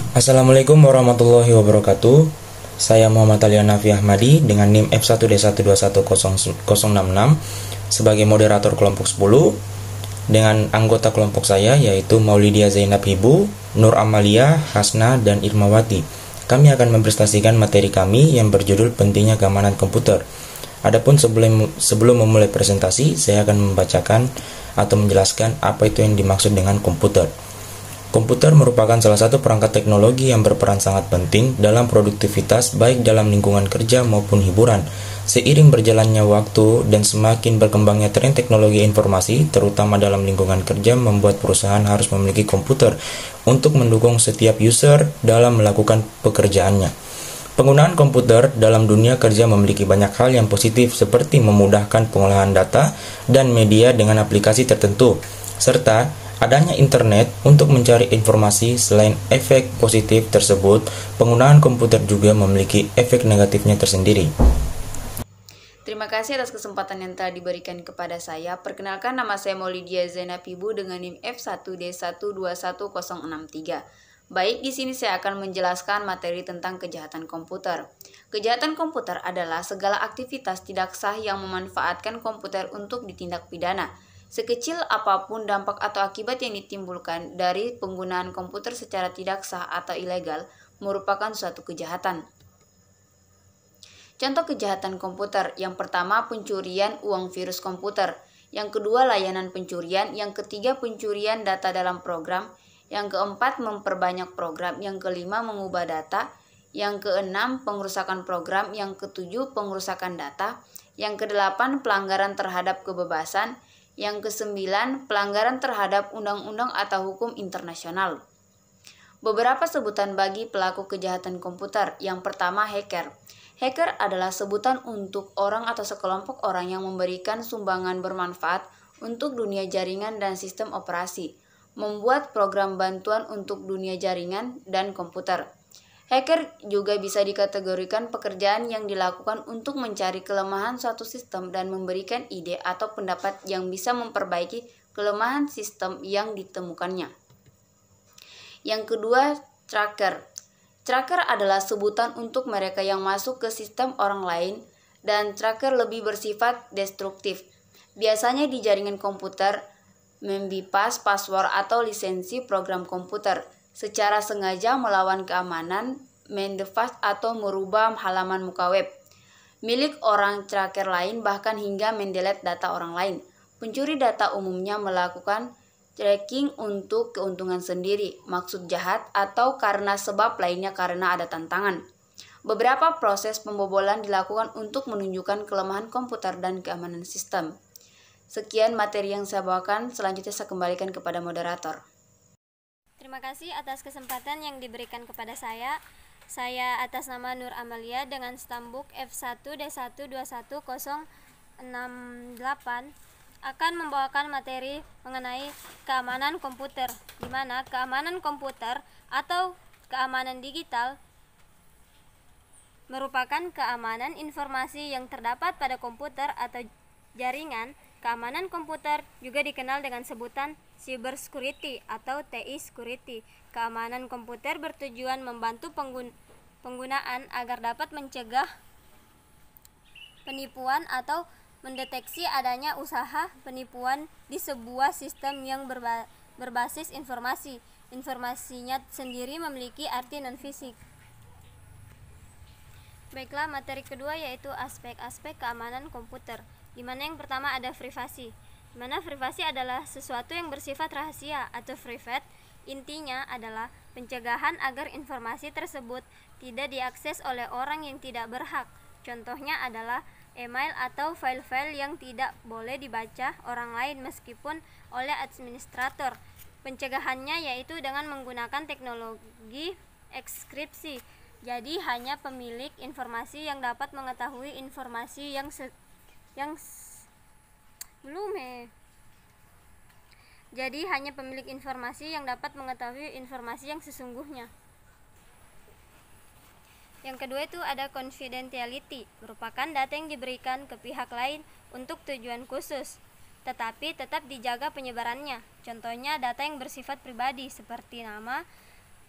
Assalamualaikum warahmatullahi wabarakatuh. Saya Muhammad Ali Nafi Ahmadi dengan NIM F1D1210066 sebagai moderator kelompok 10 dengan anggota kelompok saya yaitu Maulidia Zainab Hibu, Nur Amalia, Hasna, dan Irmawati. Kami akan mempresentasikan materi kami yang berjudul pentingnya keamanan komputer. Adapun sebelum memulai presentasi, saya akan membacakan atau menjelaskan apa itu yang dimaksud dengan komputer. Komputer merupakan salah satu perangkat teknologi yang berperan sangat penting dalam produktivitas baik dalam lingkungan kerja maupun hiburan. Seiring berjalannya waktu dan semakin berkembangnya tren teknologi informasi, terutama dalam lingkungan kerja, membuat perusahaan harus memiliki komputer untuk mendukung setiap user dalam melakukan pekerjaannya. Penggunaan komputer dalam dunia kerja memiliki banyak hal yang positif seperti memudahkan pengolahan data dan media dengan aplikasi tertentu, serta adanya internet untuk mencari informasi. Selain efek positif tersebut, penggunaan komputer juga memiliki efek negatifnya tersendiri. Terima kasih atas kesempatan yang telah diberikan kepada saya. Perkenalkan, nama saya Maulidia Zainab Hibu dengan NIM F1D121063. Baik, di sini saya akan menjelaskan materi tentang kejahatan komputer. Kejahatan komputer adalah segala aktivitas tidak sah yang memanfaatkan komputer untuk ditindak pidana. Sekecil apapun dampak atau akibat yang ditimbulkan dari penggunaan komputer secara tidak sah atau ilegal merupakan suatu kejahatan. Contoh kejahatan komputer: yang pertama, pencurian uang virus komputer; yang kedua, layanan pencurian; yang ketiga, pencurian data dalam program; yang keempat, memperbanyak program; yang kelima, mengubah data; yang keenam, pengrusakan program; yang ketujuh, pengrusakan data; yang kedelapan, pelanggaran terhadap kebebasan; yang kesembilan, pelanggaran terhadap undang-undang atau hukum internasional. Beberapa sebutan bagi pelaku kejahatan komputer. Yang pertama, hacker. Hacker adalah sebutan untuk orang atau sekelompok orang yang memberikan sumbangan bermanfaat untuk dunia jaringan dan sistem operasi, membuat program bantuan untuk dunia jaringan dan komputer. Hacker juga bisa dikategorikan pekerjaan yang dilakukan untuk mencari kelemahan suatu sistem dan memberikan ide atau pendapat yang bisa memperbaiki kelemahan sistem yang ditemukannya. Yang kedua, tracker. Tracker adalah sebutan untuk mereka yang masuk ke sistem orang lain, dan tracker lebih bersifat destruktif. Biasanya di jaringan komputer, membypass password atau lisensi program komputer, secara sengaja melawan keamanan, mendefault atau merubah halaman muka web milik orang tracker lain, bahkan hingga mendelete data orang lain. Pencuri data umumnya melakukan tracking untuk keuntungan sendiri, maksud jahat, atau karena sebab lainnya karena ada tantangan. Beberapa proses pembobolan dilakukan untuk menunjukkan kelemahan komputer dan keamanan sistem. Sekian materi yang saya bawakan, selanjutnya saya kembalikan kepada moderator. Terima kasih atas kesempatan yang diberikan kepada saya. Saya atas nama Nur Amalia dengan stambuk F1D121068 akan membawakan materi mengenai keamanan komputer, di mana keamanan komputer atau keamanan digital merupakan keamanan informasi yang terdapat pada komputer atau jaringan. Keamanan komputer juga dikenal dengan sebutan cyber security atau TI security. Keamanan komputer bertujuan membantu penggunaan agar dapat mencegah penipuan atau mendeteksi adanya usaha penipuan di sebuah sistem yang berbasis informasi. Informasinya sendiri memiliki arti non-fisik. Baiklah, materi kedua yaitu aspek-aspek keamanan komputer, di mana yang pertama ada privasi. Di mana privasi adalah sesuatu yang bersifat rahasia atau private. Intinya adalah pencegahan agar informasi tersebut tidak diakses oleh orang yang tidak berhak. Contohnya adalah email atau file-file yang tidak boleh dibaca orang lain meskipun oleh administrator. Pencegahannya yaitu dengan menggunakan teknologi enkripsi. Jadi hanya pemilik informasi yang dapat mengetahui informasi Jadi hanya pemilik informasi yang dapat mengetahui informasi yang sesungguhnya. Yang kedua itu ada confidentiality, merupakan data yang diberikan ke pihak lain untuk tujuan khusus, tetapi tetap dijaga penyebarannya. Contohnya data yang bersifat pribadi seperti nama,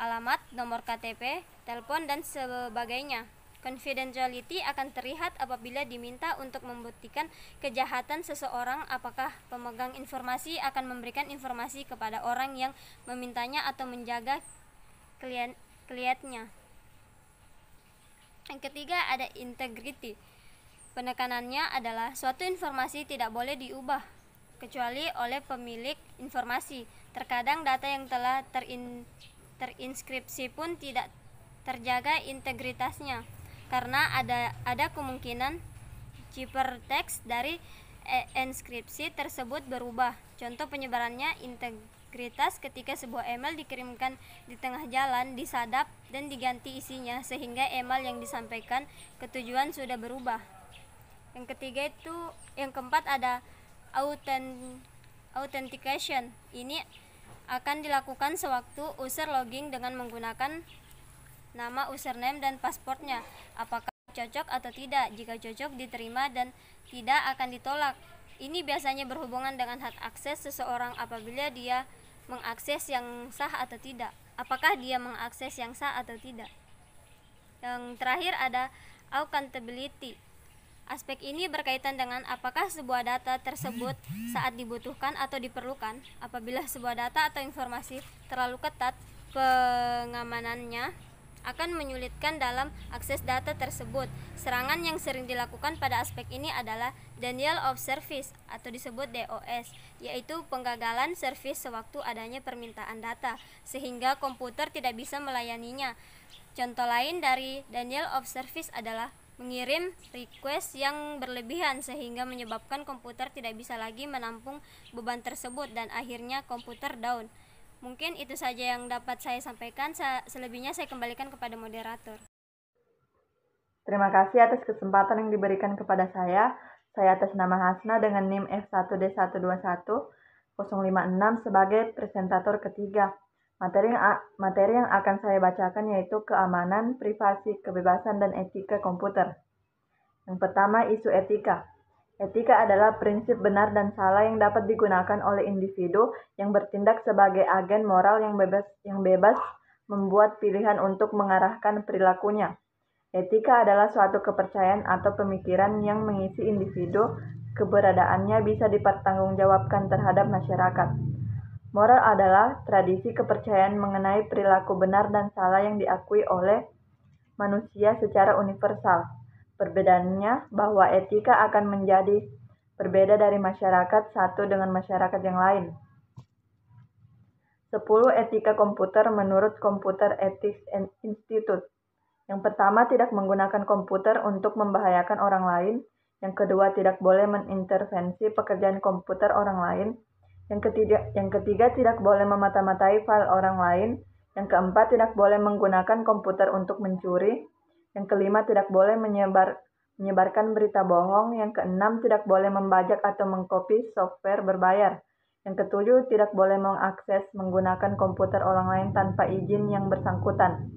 alamat, nomor KTP, telepon, dan sebagainya. Confidentiality akan terlihat apabila diminta untuk membuktikan kejahatan seseorang, apakah pemegang informasi akan memberikan informasi kepada orang yang memintanya atau menjaga kliennya. Yang ketiga ada integrity. Penekanannya adalah suatu informasi tidak boleh diubah kecuali oleh pemilik informasi. Terkadang data yang telah terinskripsi pun tidak terjaga integritasnya karena ada kemungkinan ciphertext dari enskripsi tersebut berubah. Contoh penyebarannya integritas ketika sebuah email dikirimkan di tengah jalan, disadap dan diganti isinya sehingga email yang disampaikan ke tujuan sudah berubah. Yang keempat ada authentication. Ini akan dilakukan sewaktu user logging dengan menggunakan nama username dan pasportnya. Apakah cocok atau tidak? Jika cocok diterima dan tidak akan ditolak. Ini biasanya berhubungan dengan hak akses seseorang apabila dia mengakses yang sah atau tidak. Apakah dia mengakses yang sah atau tidak? Yang terakhir ada accountability. Aspek ini berkaitan dengan apakah sebuah data tersebut saat dibutuhkan atau diperlukan. Apabila sebuah data atau informasi terlalu ketat, pengamanannya akan menyulitkan dalam akses data tersebut. Serangan yang sering dilakukan pada aspek ini adalah denial of service atau disebut DOS, yaitu penggagalan servis sewaktu adanya permintaan data sehingga komputer tidak bisa melayaninya. Contoh lain dari denial of service adalah mengirim request yang berlebihan sehingga menyebabkan komputer tidak bisa lagi menampung beban tersebut dan akhirnya komputer down. Mungkin itu saja yang dapat saya sampaikan. Selebihnya saya kembalikan kepada moderator. Terima kasih atas kesempatan yang diberikan kepada saya. Saya atas nama Hasna dengan NIM F1D121-056 sebagai presentator ketiga. Materi yang akan saya bacakan yaitu keamanan, privasi, kebebasan, dan etika komputer. Yang pertama, isu etika. Etika adalah prinsip benar dan salah yang dapat digunakan oleh individu yang bertindak sebagai agen moral yang bebas membuat pilihan untuk mengarahkan perilakunya. Etika adalah suatu kepercayaan atau pemikiran yang mengisi individu, keberadaannya bisa dipertanggungjawabkan terhadap masyarakat. Moral adalah tradisi kepercayaan mengenai perilaku benar dan salah yang diakui oleh manusia secara universal. Perbedaannya bahwa etika akan menjadi berbeda dari masyarakat satu dengan masyarakat yang lain. 10 etika komputer menurut Computer Ethics Institute. Yang pertama, tidak menggunakan komputer untuk membahayakan orang lain. Yang kedua, tidak boleh mengintervensi pekerjaan komputer orang lain. Yang ketiga, tidak boleh memata-matai file orang lain. Yang keempat, tidak boleh menggunakan komputer untuk mencuri. Yang kelima, tidak boleh menyebarkan berita bohong. Yang keenam, tidak boleh membajak atau mengcopy software berbayar. Yang ketujuh, tidak boleh mengakses menggunakan komputer orang lain tanpa izin yang bersangkutan.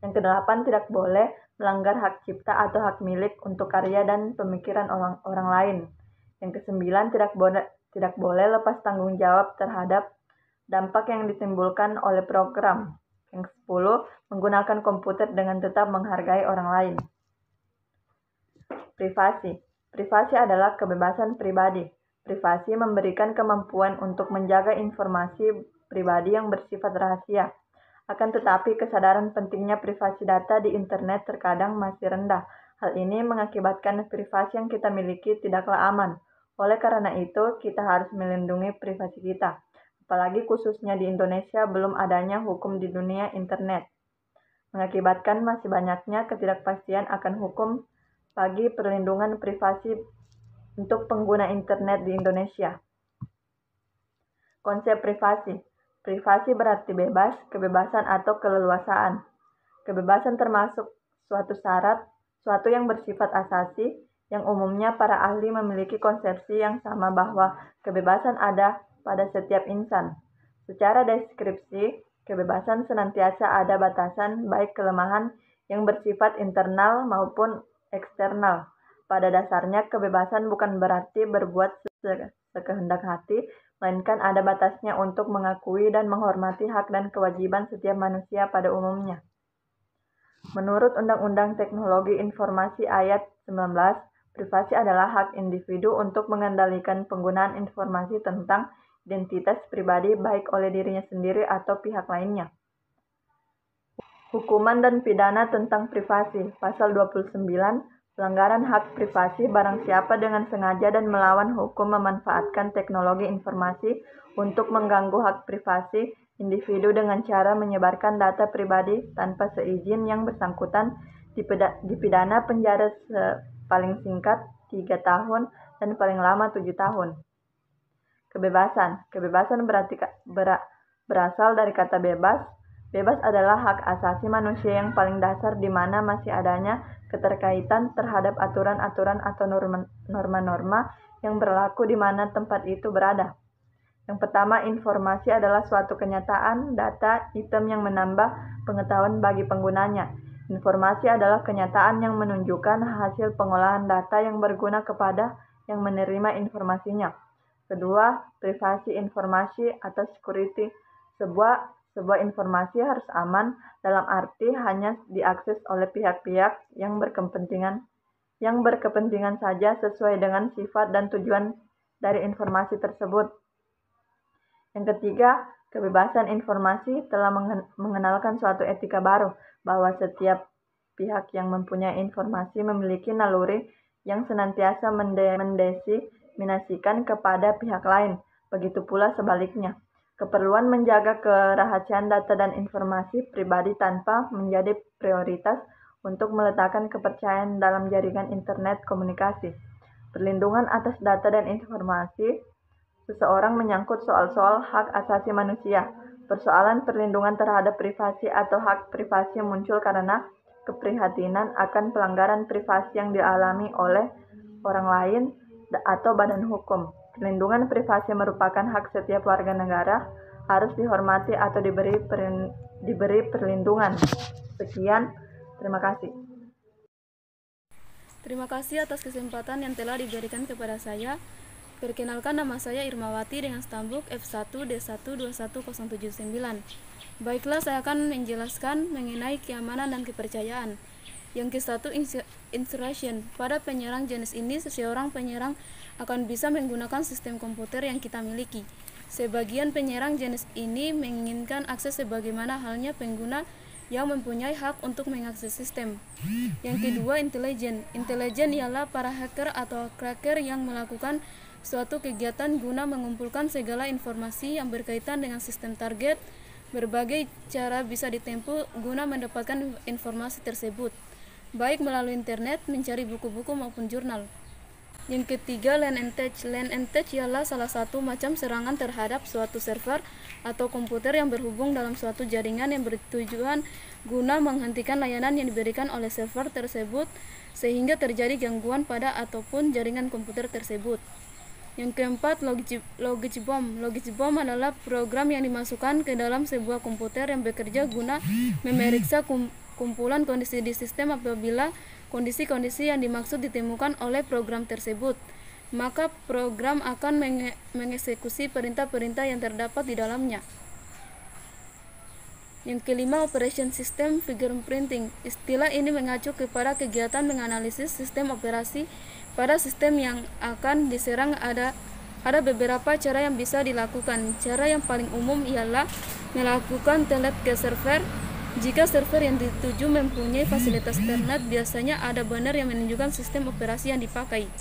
Yang kedelapan, tidak boleh melanggar hak cipta atau hak milik untuk karya dan pemikiran orang lain. Yang kesembilan, tidak boleh lepas tanggung jawab terhadap dampak yang ditimbulkan oleh program. Yang 10, menggunakan komputer dengan tetap menghargai orang lain. Privasi. Privasi adalah kebebasan pribadi. Privasi memberikan kemampuan untuk menjaga informasi pribadi yang bersifat rahasia. Akan tetapi, kesadaran pentingnya privasi data di internet terkadang masih rendah. Hal ini mengakibatkan privasi yang kita miliki tidaklah aman. Oleh karena itu, kita harus melindungi privasi kita. Apalagi khususnya di Indonesia belum adanya hukum di dunia internet. Mengakibatkan masih banyaknya ketidakpastian akan hukum bagi perlindungan privasi untuk pengguna internet di Indonesia. Konsep privasi. Privasi berarti bebas, kebebasan atau keleluasaan. Kebebasan termasuk suatu yang bersifat asasi, yang umumnya para ahli memiliki konsepsi yang sama bahwa kebebasan ada pada setiap insan. Secara deskripsi, kebebasan senantiasa ada batasan baik kelemahan yang bersifat internal maupun eksternal. Pada dasarnya, kebebasan bukan berarti berbuat sekehendak hati, melainkan ada batasnya untuk mengakui dan menghormati hak dan kewajiban setiap manusia pada umumnya. Menurut Undang-Undang Teknologi Informasi Ayat 19, privasi adalah hak individu untuk mengendalikan penggunaan informasi tentang identitas pribadi baik oleh dirinya sendiri atau pihak lainnya. Hukuman dan pidana tentang privasi, Pasal 29, pelanggaran hak privasi barang siapa dengan sengaja dan melawan hukum memanfaatkan teknologi informasi untuk mengganggu hak privasi individu dengan cara menyebarkan data pribadi tanpa seizin yang bersangkutan dipidana penjara paling singkat 3 tahun dan paling lama 7 tahun. Kebebasan berasal dari kata bebas. Bebas adalah hak asasi manusia yang paling dasar di mana masih adanya keterkaitan terhadap aturan-aturan atau norma-norma yang berlaku di mana tempat itu berada. Yang pertama, informasi adalah suatu kenyataan, data, item yang menambah pengetahuan bagi penggunanya. Informasi adalah kenyataan yang menunjukkan hasil pengolahan data yang berguna kepada yang menerima informasinya. Kedua, privasi informasi atau security. Sebuah informasi harus aman dalam arti hanya diakses oleh pihak-pihak yang berkepentingan saja sesuai dengan sifat dan tujuan dari informasi tersebut. Yang ketiga, kebebasan informasi telah mengenalkan suatu etika baru, bahwa setiap pihak yang mempunyai informasi memiliki naluri yang senantiasa mendesiminasikan kepada pihak lain. Begitu pula sebaliknya. Keperluan menjaga kerahasiaan data dan informasi pribadi tanpa menjadi prioritas untuk meletakkan kepercayaan dalam jaringan internet komunikasi. Perlindungan atas data dan informasi seseorang menyangkut soal-soal hak asasi manusia. Persoalan perlindungan terhadap privasi atau hak privasi muncul karena keprihatinan akan pelanggaran privasi yang dialami oleh orang lain atau badan hukum. Perlindungan privasi merupakan hak setiap warga negara, harus dihormati atau diberi perlindungan. Sekian, terima kasih. Terima kasih atas kesempatan yang telah diberikan kepada saya. Perkenalkan, nama saya Irmawati dengan stambuk F1D1210079. Baiklah, saya akan menjelaskan mengenai keamanan dan kepercayaan. Yang ke-1, insertion. Pada penyerang jenis ini, seseorang penyerang akan bisa menggunakan sistem komputer yang kita miliki. Sebagian penyerang jenis ini menginginkan akses sebagaimana halnya pengguna yang mempunyai hak untuk mengakses sistem. Yang kedua, intelijen. Intelijen ialah para hacker atau cracker yang melakukan suatu kegiatan guna mengumpulkan segala informasi yang berkaitan dengan sistem target. Berbagai cara bisa ditempuh guna mendapatkan informasi tersebut, baik melalui internet, mencari buku-buku maupun jurnal. Yang ketiga, land and touch. Land and touch ialah salah satu macam serangan terhadap suatu server atau komputer yang berhubung dalam suatu jaringan yang bertujuan guna menghentikan layanan yang diberikan oleh server tersebut sehingga terjadi gangguan pada ataupun jaringan komputer tersebut. Yang keempat, logic bomb. Logic bomb adalah program yang dimasukkan ke dalam sebuah komputer yang bekerja guna memeriksa kumpulan kondisi di sistem. Apabila kondisi-kondisi yang dimaksud ditemukan oleh program tersebut, maka program akan mengeksekusi perintah-perintah yang terdapat di dalamnya. Yang kelima, operation system fingerprinting. Istilah ini mengacu kepada kegiatan menganalisis sistem operasi pada sistem yang akan diserang. Ada beberapa cara yang bisa dilakukan. Cara yang paling umum ialah melakukan telep ke server. Jika server yang dituju mempunyai fasilitas internet, biasanya ada banner yang menunjukkan sistem operasi yang dipakai.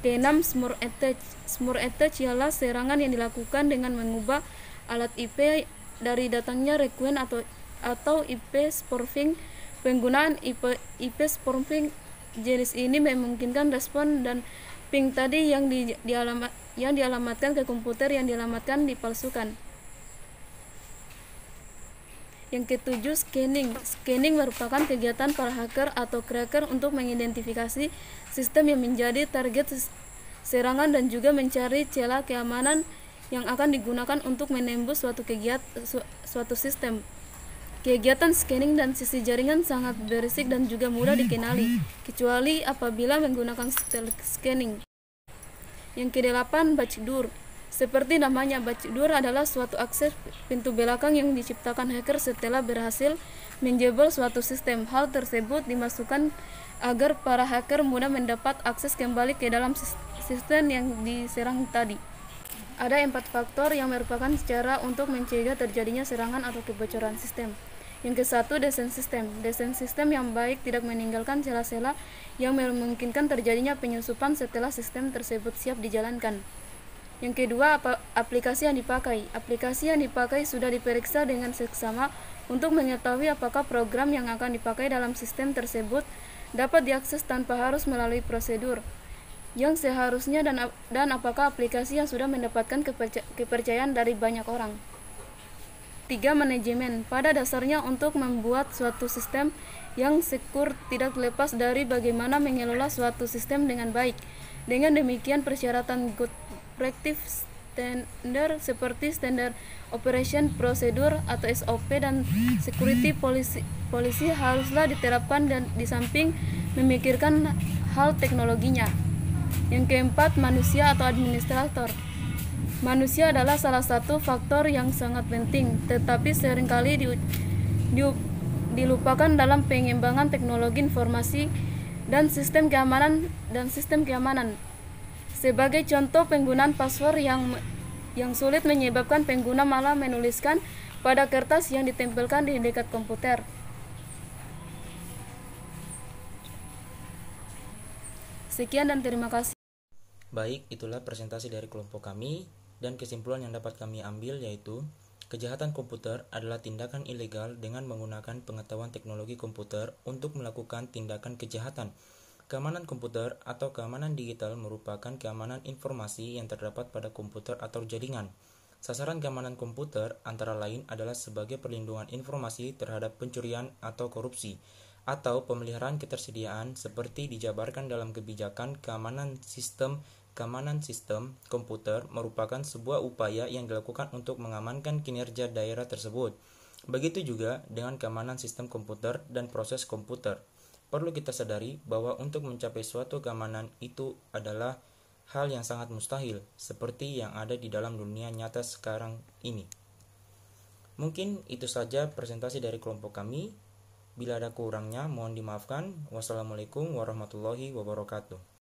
Keenam, smear attack. Smear attack ialah serangan yang dilakukan dengan mengubah alat IP dari datangnya request atau IP spoofing. Penggunaan IP spoofing jenis ini memungkinkan respon dan ping tadi yang dialamatkan ke komputer yang dialamatkan dipalsukan. Yang ketujuh, scanning. Scanning merupakan kegiatan para hacker atau cracker untuk mengidentifikasi sistem yang menjadi target serangan dan juga mencari celah keamanan yang akan digunakan untuk menembus suatu sistem. Kegiatan scanning dan sisi jaringan sangat berisik dan juga mudah dikenali, kecuali apabila menggunakan stealth scanning. Yang kedelapan, backdoor. Seperti namanya, backdoor adalah suatu akses pintu belakang yang diciptakan hacker setelah berhasil menjebol suatu sistem. Hal tersebut dimasukkan agar para hacker mudah mendapat akses kembali ke dalam sistem yang diserang tadi. Ada 4 faktor yang merupakan cara untuk mencegah terjadinya serangan atau kebocoran sistem. Yang ke-1, desain sistem. Desain sistem yang baik tidak meninggalkan celah-celah yang memungkinkan terjadinya penyusupan setelah sistem tersebut siap dijalankan. Yang kedua, aplikasi yang dipakai. Aplikasi yang dipakai sudah diperiksa dengan seksama untuk mengetahui apakah program yang akan dipakai dalam sistem tersebut dapat diakses tanpa harus melalui prosedur yang seharusnya dan apakah aplikasi yang sudah mendapatkan kepercayaan dari banyak orang. 3. Manajemen. Pada dasarnya untuk membuat suatu sistem yang secure tidak lepas dari bagaimana mengelola suatu sistem dengan baik. Dengan demikian persyaratan good practice standard seperti standard operation procedure atau SOP dan security policy haruslah diterapkan dan di samping memikirkan hal teknologinya. Yang keempat, manusia atau administrator. Manusia adalah salah satu faktor yang sangat penting, tetapi seringkali dilupakan dalam pengembangan teknologi informasi dan sistem keamanan. Sebagai contoh, penggunaan password yang sulit menyebabkan pengguna malah menuliskan pada kertas yang ditempelkan di dekat komputer. Sekian dan terima kasih. Baik, itulah presentasi dari kelompok kami, dan kesimpulan yang dapat kami ambil yaitu kejahatan komputer adalah tindakan ilegal dengan menggunakan pengetahuan teknologi komputer untuk melakukan tindakan kejahatan. Keamanan komputer atau keamanan digital merupakan keamanan informasi yang terdapat pada komputer atau jaringan. Sasaran keamanan komputer antara lain adalah sebagai perlindungan informasi terhadap pencurian atau korupsi, atau pemeliharaan ketersediaan seperti dijabarkan dalam kebijakan keamanan sistem. Keamanan sistem komputer merupakan sebuah upaya yang dilakukan untuk mengamankan kinerja daerah tersebut. Begitu juga dengan keamanan sistem komputer dan proses komputer. Perlu kita sadari bahwa untuk mencapai suatu keamanan itu adalah hal yang sangat mustahil, seperti yang ada di dalam dunia nyata sekarang ini. Mungkin itu saja presentasi dari kelompok kami. Bila ada kurangnya, mohon dimaafkan. Wassalamualaikum warahmatullahi wabarakatuh.